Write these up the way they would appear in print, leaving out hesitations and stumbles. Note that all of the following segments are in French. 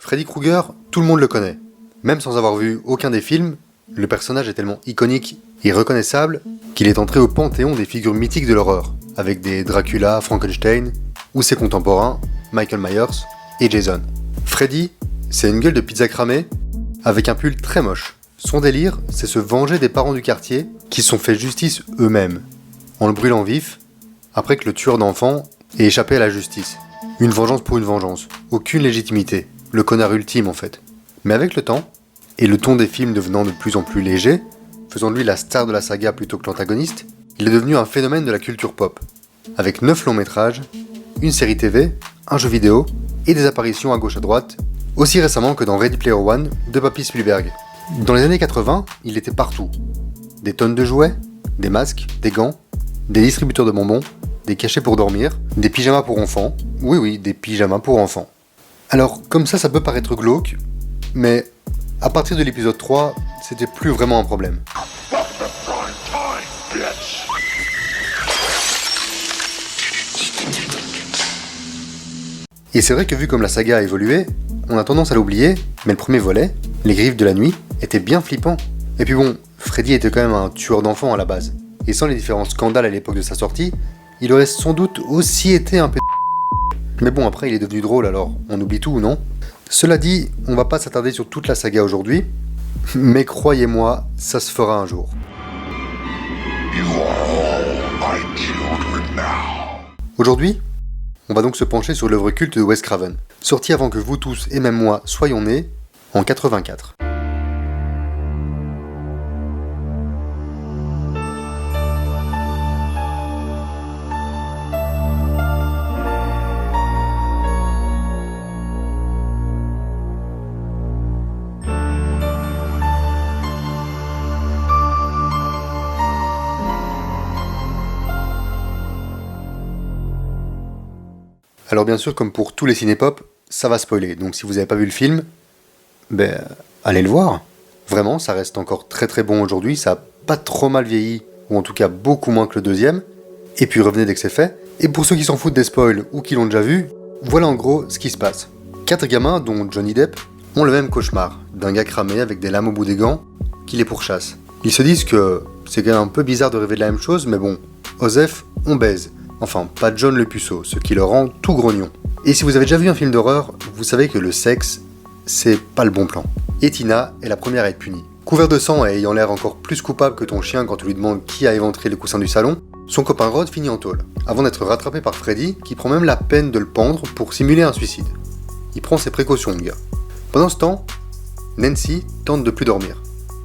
Freddy Krueger, tout le monde le connaît. Même sans avoir vu aucun des films, le personnage est tellement iconique et reconnaissable qu'il est entré au panthéon des figures mythiques de l'horreur, avec des Dracula, Frankenstein, ou ses contemporains, Michael Myers et Jason. Freddy, c'est une gueule de pizza cramée, avec un pull très moche. Son délire, c'est se venger des parents du quartier qui se sont fait justice eux-mêmes, en le brûlant vif, après que le tueur d'enfants ait échappé à la justice. Une vengeance pour une vengeance, aucune légitimité, le connard ultime en fait. Mais avec le temps, et le ton des films devenant de plus en plus léger, faisant de lui la star de la saga plutôt que l'antagoniste, il est devenu un phénomène de la culture pop, avec 9 longs métrages, une série TV, un jeu vidéo, et des apparitions à gauche à droite, aussi récemment que dans Ready Player One de Papy Spielberg. Dans les années 80, il était partout. Des tonnes de jouets, des masques, des gants, des distributeurs de bonbons, des cachets pour dormir, des pyjamas pour enfants, oui, des pyjamas pour enfants. Alors, comme ça peut paraître glauque, mais à partir de l'épisode 3, c'était plus vraiment un problème. Et c'est vrai que vu comme la saga a évolué, on a tendance à l'oublier, mais le premier volet, Les Griffes de la Nuit, était bien flippant. Et puis bon, Freddy était quand même un tueur d'enfants à la base. Et sans les différents scandales à l'époque de sa sortie, il aurait sans doute aussi été un p***. Mais bon, après il est devenu drôle, alors on oublie tout, non ? Cela dit, on va pas s'attarder sur toute la saga aujourd'hui, mais croyez-moi, ça se fera un jour. Aujourd'hui, on va donc se pencher sur l'œuvre culte de Wes Craven, sortie avant que vous tous et même moi soyons nés, en 84. Alors bien sûr, comme pour tous les cinépop, ça va spoiler, donc si vous n'avez pas vu le film, allez le voir. Vraiment, ça reste encore très très bon aujourd'hui, ça a pas trop mal vieilli, ou en tout cas beaucoup moins que le deuxième, et puis revenez dès que c'est fait. Et pour ceux qui s'en foutent des spoils ou qui l'ont déjà vu, voilà en gros ce qui se passe. 4 gamins, dont Johnny Depp, ont le même cauchemar, d'un gars cramé avec des lames au bout des gants, qui les pourchasse. Ils se disent que c'est quand même un peu bizarre de rêver de la même chose, mais bon, Osef, on baise. Enfin, pas John le puceau, ce qui le rend tout grognon. Et si vous avez déjà vu un film d'horreur, vous savez que le sexe, c'est pas le bon plan. Et Tina est la première à être punie. Couvert de sang et ayant l'air encore plus coupable que ton chien quand tu lui demandes qui a éventré les coussins du salon, son copain Rod finit en tôle, avant d'être rattrapé par Freddy, qui prend même la peine de le pendre pour simuler un suicide. Il prend ses précautions, le gars. Pendant ce temps, Nancy tente de plus dormir.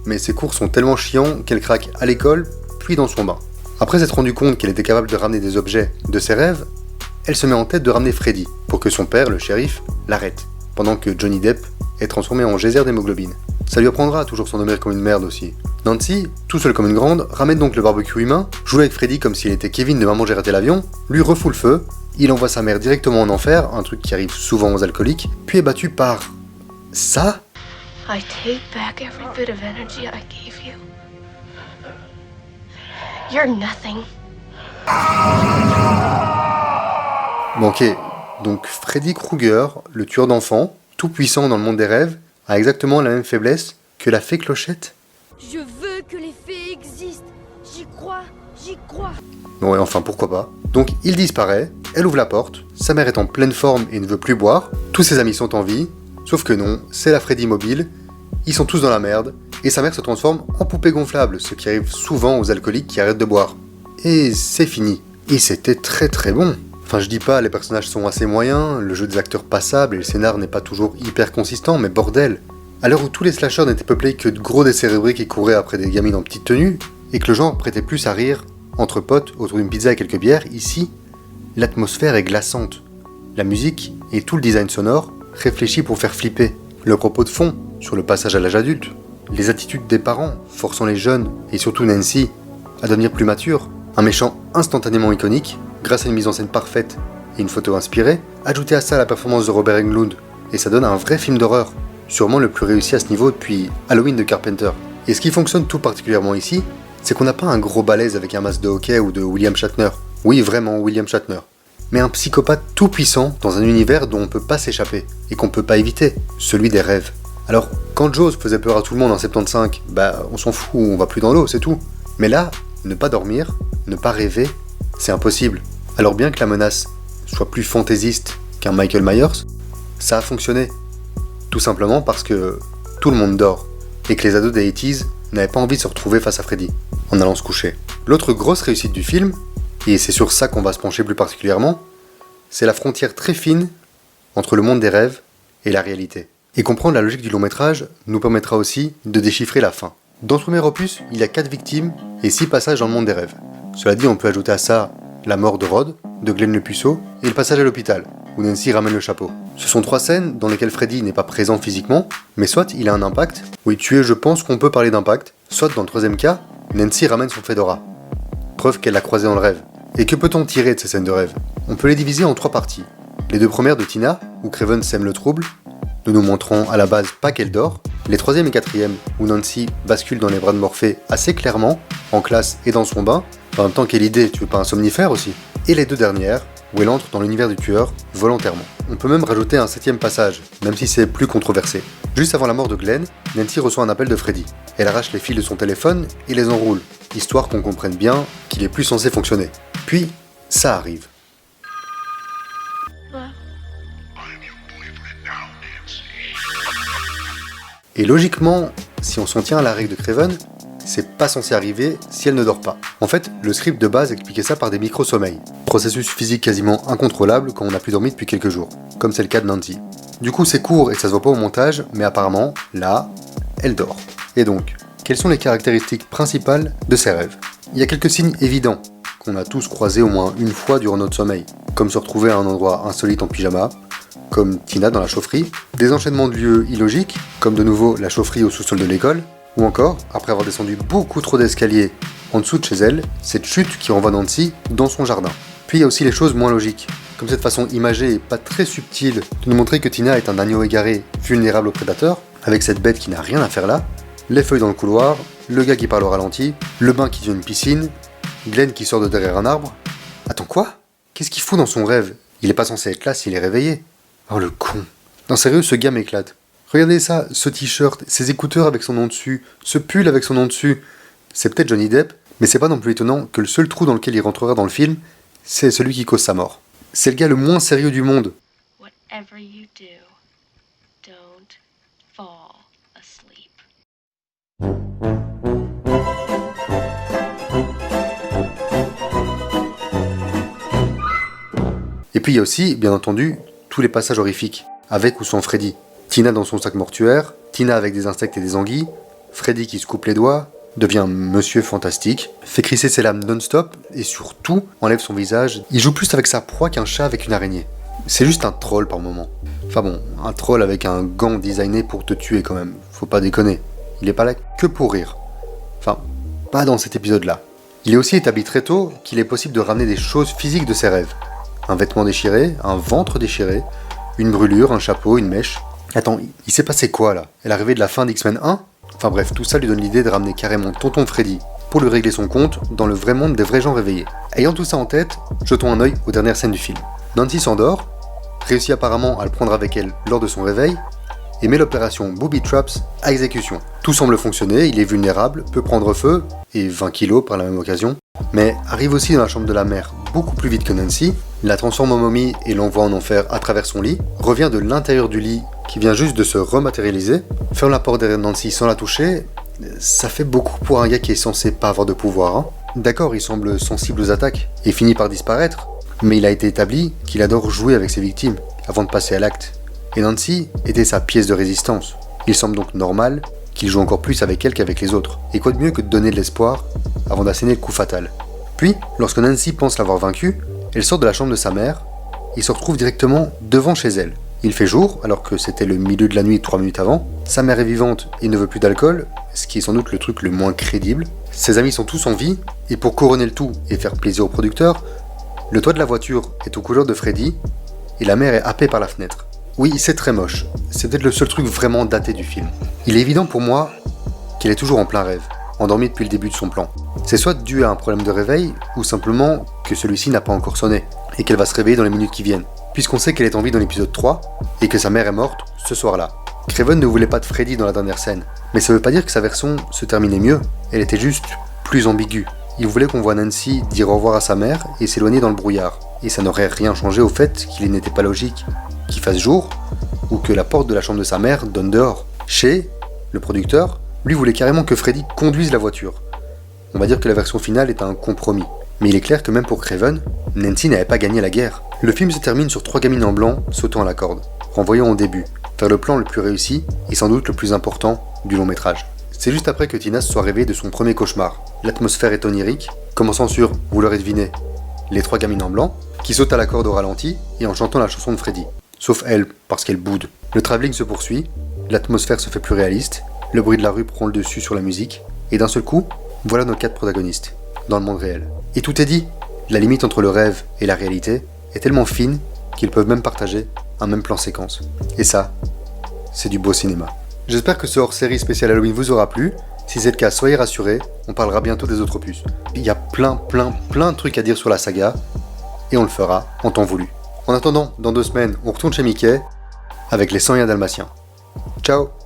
Mais ses cours sont tellement chiants qu'elle craque à l'école, puis dans son bain. Après s'être rendu compte qu'elle était capable de ramener des objets de ses rêves, elle se met en tête de ramener Freddy, pour que son père, le shérif, l'arrête, pendant que Johnny Depp est transformé en geyser d'hémoglobine. Ça lui apprendra à toujours s'en nommer comme une merde aussi. Nancy, tout seul comme une grande, ramène donc le barbecue humain, joue avec Freddy comme s'il était Kevin de Maman j'ai raté l'avion, lui refoule le feu, il envoie sa mère directement en enfer, un truc qui arrive souvent aux alcooliques, puis est battu par... ça ? I take back every bit of energy I gave you. You're nothing. Bon, ok, donc Freddy Krueger, le tueur d'enfants, tout puissant dans le monde des rêves, a exactement la même faiblesse que la fée Clochette. Je veux que les fées existent. J'y crois. Bon, ouais, enfin, pourquoi pas. Donc, il disparaît, elle ouvre la porte, sa mère est en pleine forme et ne veut plus boire, tous ses amis sont en vie, sauf que non, c'est la Freddy mobile, ils sont tous dans la merde, et sa mère se transforme en poupée gonflable, ce qui arrive souvent aux alcooliques qui arrêtent de boire. Et c'est fini. Et c'était très très bon. Enfin, je dis pas, les personnages sont assez moyens, le jeu des acteurs passable et le scénar n'est pas toujours hyper consistant, mais bordel. À l'heure où tous les slashers n'étaient peuplés que de gros décérébrés qui couraient après des gamines en petite tenue, et que le genre prêtait plus à rire, entre potes, autour d'une pizza et quelques bières, ici, l'atmosphère est glaçante. La musique et tout le design sonore réfléchis pour faire flipper. Le propos de fond, sur le passage à l'âge adulte, les attitudes des parents, forçant les jeunes, et surtout Nancy, à devenir plus matures, un méchant instantanément iconique, grâce à une mise en scène parfaite et une photo inspirée, ajoutez à ça la performance de Robert Englund, et ça donne un vrai film d'horreur, sûrement le plus réussi à ce niveau depuis Halloween de Carpenter. Et ce qui fonctionne tout particulièrement ici, c'est qu'on n'a pas un gros balèze avec un masque de hockey ou de William Shatner. Oui, vraiment William Shatner. mais un psychopathe tout puissant dans un univers dont on peut pas s'échapper, et qu'on peut pas éviter, celui des rêves. Alors, quand Jaws faisait peur à tout le monde en 75, on s'en fout, on va plus dans l'eau, c'est tout. Mais là, ne pas dormir, ne pas rêver, c'est impossible. Alors bien que la menace soit plus fantaisiste qu'un Michael Myers, ça a fonctionné. Tout simplement parce que tout le monde dort, et que les ados des 80s n'avaient pas envie de se retrouver face à Freddy, en allant se coucher. L'autre grosse réussite du film, et c'est sur ça qu'on va se pencher plus particulièrement, c'est la frontière très fine entre le monde des rêves et la réalité. Et comprendre la logique du long métrage nous permettra aussi de déchiffrer la fin. Dans ce premier opus, il y a 4 victimes et 6 passages dans le monde des rêves. Cela dit, on peut ajouter à ça la mort de Rod, de Glenn le puceau, et le passage à l'hôpital, où Nancy ramène le chapeau. Ce sont 3 scènes dans lesquelles Freddy n'est pas présent physiquement, mais soit il a un impact, oui je pense qu'on peut parler d'impact, soit dans le troisième cas, Nancy ramène son fedora. Preuve qu'elle l'a croisé dans le rêve. Et que peut-on tirer de ces scènes de rêve? On peut les diviser en 3 parties. Les 2 premières de Tina, où Craven sème le trouble, nous nous montrons à la base pas qu'elle dort, les 3e et 4e, où Nancy bascule dans les bras de Morphée assez clairement, en classe et dans son bain, en même temps quelle idée, tu veux pas un somnifère aussi? Et les 2 dernières, où elle entre dans l'univers du tueur, volontairement. On peut même rajouter un 7e passage, même si c'est plus controversé. Juste avant la mort de Glenn, Nancy reçoit un appel de Freddy. Elle arrache les fils de son téléphone et les enroule, histoire qu'on comprenne bien qu'il est plus censé fonctionner. Puis, ça arrive. Et logiquement, si on s'en tient à la règle de Craven, c'est pas censé arriver si elle ne dort pas. En fait, le script de base expliquait ça par des micro-sommeils, processus physique quasiment incontrôlable quand on n'a plus dormi depuis quelques jours, comme c'est le cas de Nancy. Du coup, c'est court et ça se voit pas au montage, mais apparemment, là, elle dort. Et donc, quelles sont les caractéristiques principales de ces rêves? Il y a quelques signes évidents qu'on a tous croisés au moins une fois durant notre sommeil, comme se retrouver à un endroit insolite en pyjama, comme Tina dans la chaufferie, des enchaînements de lieux illogiques, comme de nouveau la chaufferie au sous-sol de l'école, ou encore, après avoir descendu beaucoup trop d'escaliers en dessous de chez elle, cette chute qui renvoie Nancy dans son jardin. Puis il y a aussi les choses moins logiques, comme cette façon imagée et pas très subtile de nous montrer que Tina est un agneau égaré, vulnérable aux prédateurs, avec cette bête qui n'a rien à faire là, les feuilles dans le couloir, le gars qui parle au ralenti, le bain qui devient une piscine, Glenn qui sort de derrière un arbre. Attends quoi? Qu'est-ce qu'il fout dans son rêve? Il est pas censé être là s'il est réveillé. Oh le con. Non sérieux, ce gars m'éclate. Regardez ça, ce t-shirt, ces écouteurs avec son nom dessus, ce pull avec son nom dessus. C'est peut-être Johnny Depp, mais c'est pas non plus étonnant que le seul trou dans lequel il rentrera dans le film, c'est celui qui cause sa mort. C'est le gars le moins sérieux du monde. Whatever you do, don't fall asleep. Et puis il y a aussi, bien entendu, tous les passages horrifiques, avec ou sans Freddy. Tina dans son sac mortuaire, Tina avec des insectes et des anguilles, Freddy qui se coupe les doigts, devient Monsieur Fantastique, fait crisser ses lames non-stop et surtout enlève son visage. Il joue plus avec sa proie qu'un chat avec une araignée. C'est juste un troll par moment. Enfin bon, un troll avec un gant designé pour te tuer quand même, faut pas déconner. Il est pas là que pour rire. Enfin, pas dans cet épisode-là. Il est aussi établi très tôt qu'il est possible de ramener des choses physiques de ses rêves. Un vêtement déchiré, un ventre déchiré, une brûlure, un chapeau, une mèche. Attends, il s'est passé quoi là? Elle est arrivée de la fin d'X-Men 1? Enfin bref, tout ça lui donne l'idée de ramener carrément Tonton Freddy pour lui régler son compte dans le vrai monde des vrais gens réveillés. Ayant tout ça en tête, jetons un œil aux dernières scènes du film. Nancy s'endort, réussit apparemment à le prendre avec elle lors de son réveil, et met l'opération Booby Traps à exécution. Tout semble fonctionner, il est vulnérable, peut prendre feu, et 20 kilos par la même occasion, mais arrive aussi dans la chambre de la mère beaucoup plus vite que Nancy, la transforme en momie et l'envoie en enfer à travers son lit, revient de l'intérieur du lit qui vient juste de se rematérialiser, ferme la porte derrière Nancy sans la toucher, ça fait beaucoup pour un gars qui est censé pas avoir de pouvoir. Hein. D'accord, il semble sensible aux attaques et finit par disparaître, mais il a été établi qu'il adore jouer avec ses victimes avant de passer à l'acte. Et Nancy était sa pièce de résistance. Il semble donc normal qu'il joue encore plus avec elle qu'avec les autres. Et quoi de mieux que de donner de l'espoir avant d'asséner le coup fatal. Puis, lorsque Nancy pense l'avoir vaincu, elle sort de la chambre de sa mère et se retrouve directement devant chez elle. Il fait jour, alors que c'était le milieu de la nuit 3 minutes avant. Sa mère est vivante et ne veut plus d'alcool, ce qui est sans doute le truc le moins crédible. Ses amis sont tous en vie, et pour couronner le tout et faire plaisir au producteur, le toit de la voiture est aux couleurs de Freddy, et la mère est happée par la fenêtre. Oui, c'est très moche. C'est peut-être le seul truc vraiment daté du film. Il est évident pour moi qu'elle est toujours en plein rêve, endormie depuis le début de son plan. C'est soit dû à un problème de réveil, ou simplement que celui-ci n'a pas encore sonné. et qu'elle va se réveiller dans les minutes qui viennent, puisqu'on sait qu'elle est en vie dans l'épisode 3 et que sa mère est morte ce soir-là. Craven ne voulait pas de Freddy dans la dernière scène, mais ça veut pas dire que sa version se terminait mieux, elle était juste plus ambiguë. Il voulait qu'on voit Nancy dire au revoir à sa mère et s'éloigner dans le brouillard, et ça n'aurait rien changé au fait qu'il n'était pas logique qu'il fasse jour ou que la porte de la chambre de sa mère donne dehors. Shay, le producteur, lui voulait carrément que Freddy conduise la voiture. On va dire que la version finale est un compromis. Mais il est clair que même pour Craven, Nancy n'avait pas gagné la guerre. Le film se termine sur 3 gamines en blanc sautant à la corde, renvoyant au début, vers le plan le plus réussi et sans doute le plus important du long métrage. C'est juste après que Tina se soit réveillée de son premier cauchemar. L'atmosphère est onirique, commençant sur, vous l'aurez deviné, les 3 gamines en blanc, qui sautent à la corde au ralenti et en chantant la chanson de Freddy. Sauf elle, parce qu'elle boude. Le travelling se poursuit, l'atmosphère se fait plus réaliste, le bruit de la rue prend le dessus sur la musique, et d'un seul coup, voilà nos 4 protagonistes, dans le monde réel. Et tout est dit. La limite entre le rêve et la réalité est tellement fine qu'ils peuvent même partager un même plan séquence. Et ça, c'est du beau cinéma. J'espère que ce hors-série spécial Halloween vous aura plu. Si c'est le cas, soyez rassurés, on parlera bientôt des autres opus. Il y a plein de trucs à dire sur la saga, et on le fera en temps voulu. En attendant, dans 2 semaines, on retourne chez Mickey, avec les 101 Dalmatiens. Ciao!